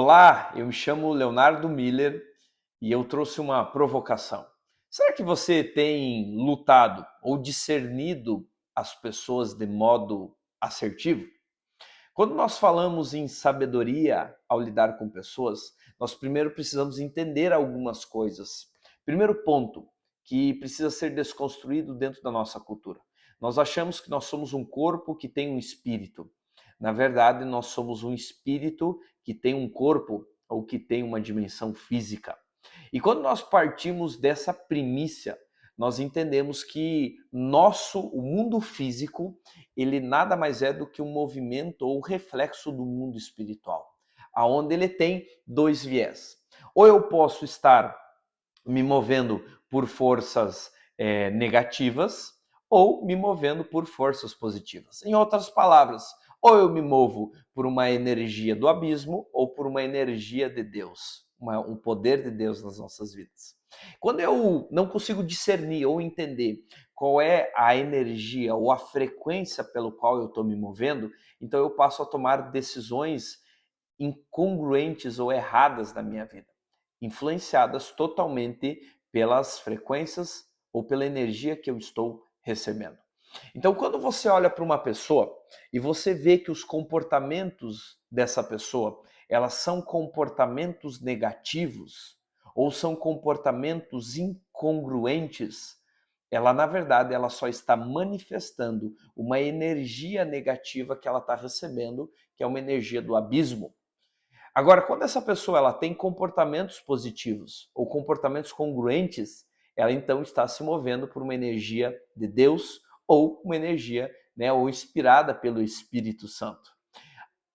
Olá, eu me chamo Leonardo Miller e eu trouxe uma provocação. Será que você tem lutado ou discernido as pessoas de modo assertivo? Quando nós falamos em sabedoria ao lidar com pessoas, nós primeiro precisamos entender algumas coisas. Primeiro ponto que precisa ser desconstruído dentro da nossa cultura. Nós achamos que nós somos um corpo que tem um espírito. Na verdade, nós somos um espírito que tem um corpo ou que tem uma dimensão física. E quando nós partimos dessa primícia, nós entendemos que o mundo físico, ele nada mais é do que um movimento ou reflexo do mundo espiritual, aonde ele tem dois viés. Ou eu posso estar me movendo por forças negativas ou me movendo por forças positivas. Em outras palavras, ou eu me movo por uma energia do abismo ou por uma energia de Deus, um poder de Deus nas nossas vidas. Quando eu não consigo discernir ou entender qual é a energia ou a frequência pelo qual eu estou me movendo, então eu passo a tomar decisões incongruentes ou erradas na minha vida, influenciadas totalmente pelas frequências ou pela energia que eu estou recebendo. Então, quando você olha para uma pessoa e você vê que os comportamentos dessa pessoa, elas são comportamentos negativos ou são comportamentos incongruentes, ela na verdade ela só está manifestando uma energia negativa que ela está recebendo, que é uma energia do abismo. Agora, quando essa pessoa ela tem comportamentos positivos ou comportamentos congruentes, ela então está se movendo por uma energia de Deus ou uma energia, né, ou inspirada pelo Espírito Santo.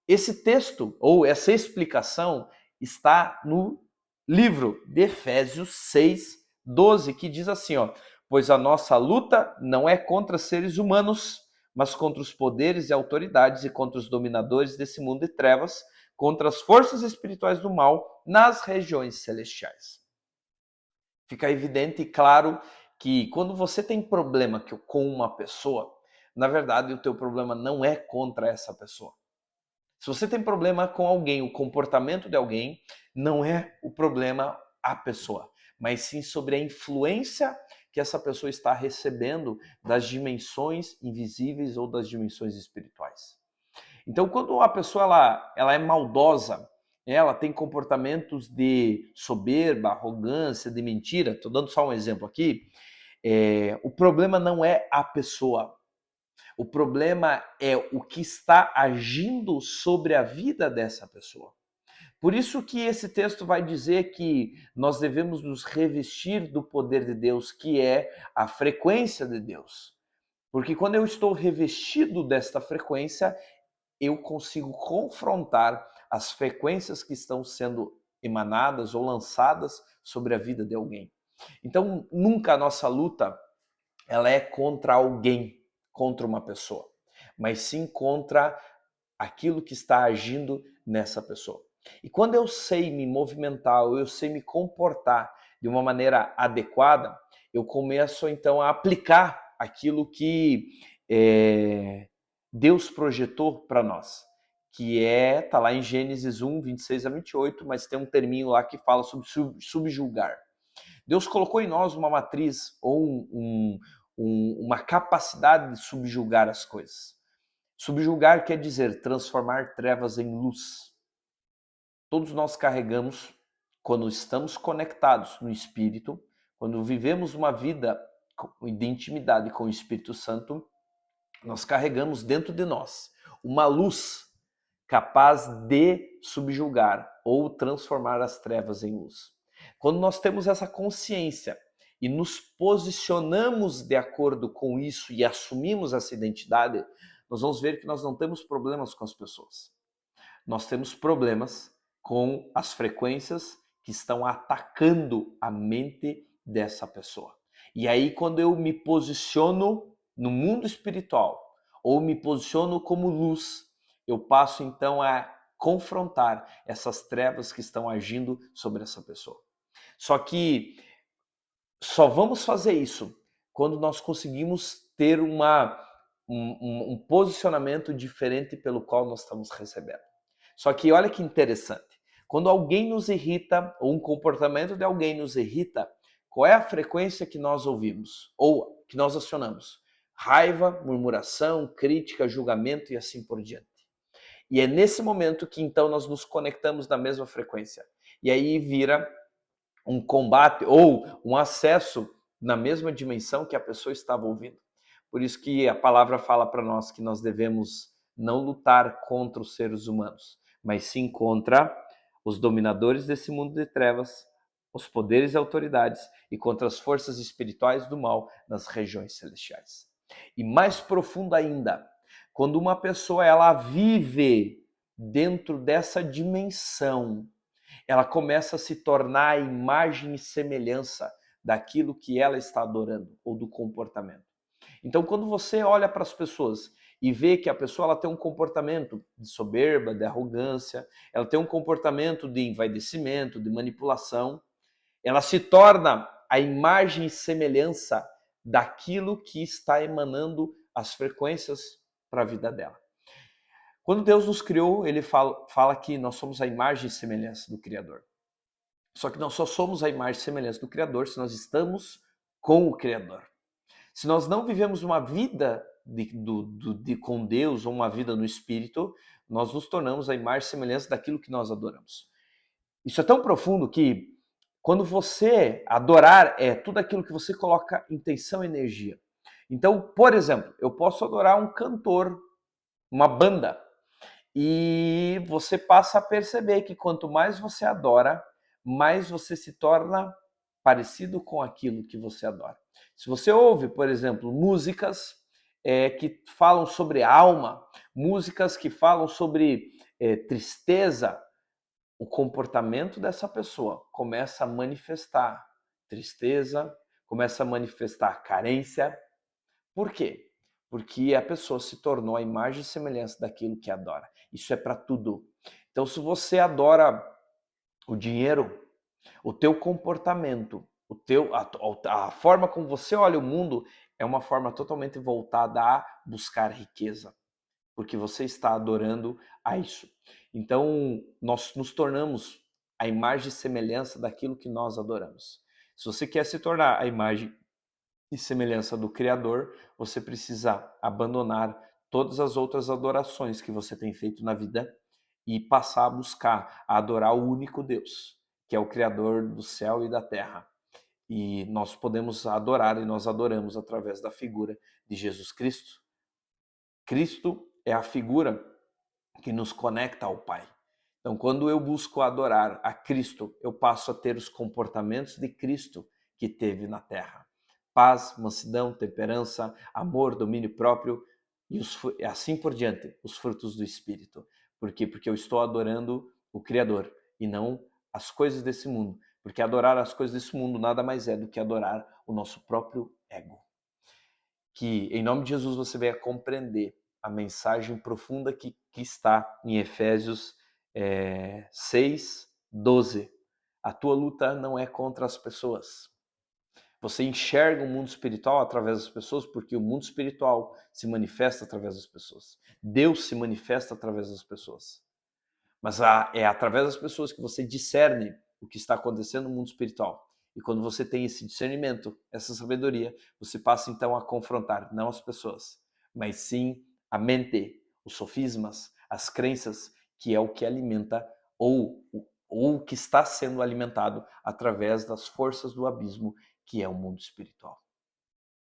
Esse texto ou essa explicação está no livro de Efésios 6:12, que diz assim, ó: "Pois a nossa luta não é contra seres humanos, mas contra os poderes e autoridades e contra os dominadores desse mundo de trevas, contra as forças espirituais do mal nas regiões celestiais." Fica evidente e claro que quando você tem problema com uma pessoa, na verdade o teu problema não é contra essa pessoa. Se você tem problema com alguém, o comportamento de alguém, não é o problema a pessoa, mas sim sobre a influência que essa pessoa está recebendo das dimensões invisíveis ou das dimensões espirituais. Então, quando a pessoa ela é maldosa, ela tem comportamentos de soberba, arrogância, de mentira, estou dando só um exemplo aqui, o problema não é a pessoa, o problema é o que está agindo sobre a vida dessa pessoa. Por isso que esse texto vai dizer que nós devemos nos revestir do poder de Deus, que é a frequência de Deus. Porque quando eu estou revestido desta frequência, eu consigo confrontar as frequências que estão sendo emanadas ou lançadas sobre a vida de alguém. Então, nunca a nossa luta ela é contra alguém, contra uma pessoa, mas sim contra aquilo que está agindo nessa pessoa. E quando eu sei me movimentar, ou eu sei me comportar de uma maneira adequada, eu começo então a aplicar aquilo que Deus projetou para nós, que tá lá em Gênesis 1:26 a 28, mas tem um terminho lá que fala sobre subjugar. Deus colocou em nós uma matriz ou uma capacidade de subjugar as coisas. Subjugar quer dizer transformar trevas em luz. Todos nós carregamos, quando estamos conectados no Espírito, quando vivemos uma vida de intimidade com o Espírito Santo, nós carregamos dentro de nós uma luz capaz de subjugar ou transformar as trevas em luz. Quando nós temos essa consciência e nos posicionamos de acordo com isso e assumimos essa identidade, nós vamos ver que nós não temos problemas com as pessoas. Nós temos problemas com as frequências que estão atacando a mente dessa pessoa. E aí, quando eu me posiciono no mundo espiritual ou me posiciono como luz, eu passo então a confrontar essas trevas que estão agindo sobre essa pessoa. Só que só vamos fazer isso quando nós conseguimos ter um posicionamento diferente pelo qual nós estamos recebendo. Só que olha que interessante. Quando alguém nos irrita, ou um comportamento de alguém nos irrita, qual é a frequência que nós ouvimos? Ou que nós acionamos? Raiva, murmuração, crítica, julgamento e assim por diante. E é nesse momento que então nós nos conectamos na mesma frequência. E aí vira um combate ou um acesso na mesma dimensão que a pessoa estava ouvindo. Por isso que a palavra fala para nós que nós devemos não lutar contra os seres humanos, mas sim contra os dominadores desse mundo de trevas, os poderes e autoridades e contra as forças espirituais do mal nas regiões celestiais. E mais profundo ainda, quando uma pessoa ela vive dentro dessa dimensão, ela começa a se tornar a imagem e semelhança daquilo que ela está adorando ou do comportamento. Então, quando você olha para as pessoas e vê que a pessoa ela tem um comportamento de soberba, de arrogância, ela tem um comportamento de envaidecimento, de manipulação, ela se torna a imagem e semelhança daquilo que está emanando as frequências para a vida dela. Quando Deus nos criou, ele fala que nós somos a imagem e semelhança do Criador. Só que nós só somos a imagem e semelhança do Criador se nós estamos com o Criador. Se nós não vivemos uma vida com Deus ou uma vida no Espírito, nós nos tornamos a imagem e semelhança daquilo que nós adoramos. Isso é tão profundo que quando você adorar é tudo aquilo que você coloca intenção e energia. Então, por exemplo, eu posso adorar um cantor, uma banda, e você passa a perceber que quanto mais você adora, mais você se torna parecido com aquilo que você adora. Se você ouve, por exemplo, músicas que falam sobre alma, músicas que falam sobre tristeza, o comportamento dessa pessoa começa a manifestar tristeza, começa a manifestar carência. Por quê? Porque a pessoa se tornou a imagem e semelhança daquilo que adora. Isso é para tudo. Então, se você adora o dinheiro, o teu comportamento, a forma como você olha o mundo é uma forma totalmente voltada a buscar riqueza, porque você está adorando a isso. Então, nós nos tornamos a imagem e semelhança daquilo que nós adoramos. Se você quer se tornar a imagem e semelhança do Criador, você precisa abandonar todas as outras adorações que você tem feito na vida e passar a buscar, a adorar o único Deus, que é o Criador do céu e da terra. E nós podemos adorar e nós adoramos através da figura de Jesus Cristo. Cristo é a figura que nos conecta ao Pai. Então, quando eu busco adorar a Cristo, eu passo a ter os comportamentos de Cristo que teve na terra. Paz, mansidão, temperança, amor, domínio próprio e assim por diante, os frutos do Espírito. Por quê? Porque eu estou adorando o Criador e não as coisas desse mundo. Porque adorar as coisas desse mundo nada mais é do que adorar o nosso próprio ego. Que em nome de Jesus você venha compreender a mensagem profunda que está em Efésios 6, 12. A tua luta não é contra as pessoas. Você enxerga o mundo espiritual através das pessoas porque o mundo espiritual se manifesta através das pessoas. Deus se manifesta através das pessoas. Mas é através das pessoas que você discerne o que está acontecendo no mundo espiritual. E quando você tem esse discernimento, essa sabedoria, você passa então a confrontar não as pessoas, mas sim a mente, os sofismas, as crenças, que é o que alimenta ou o que está sendo alimentado através das forças do abismo, que é o mundo espiritual.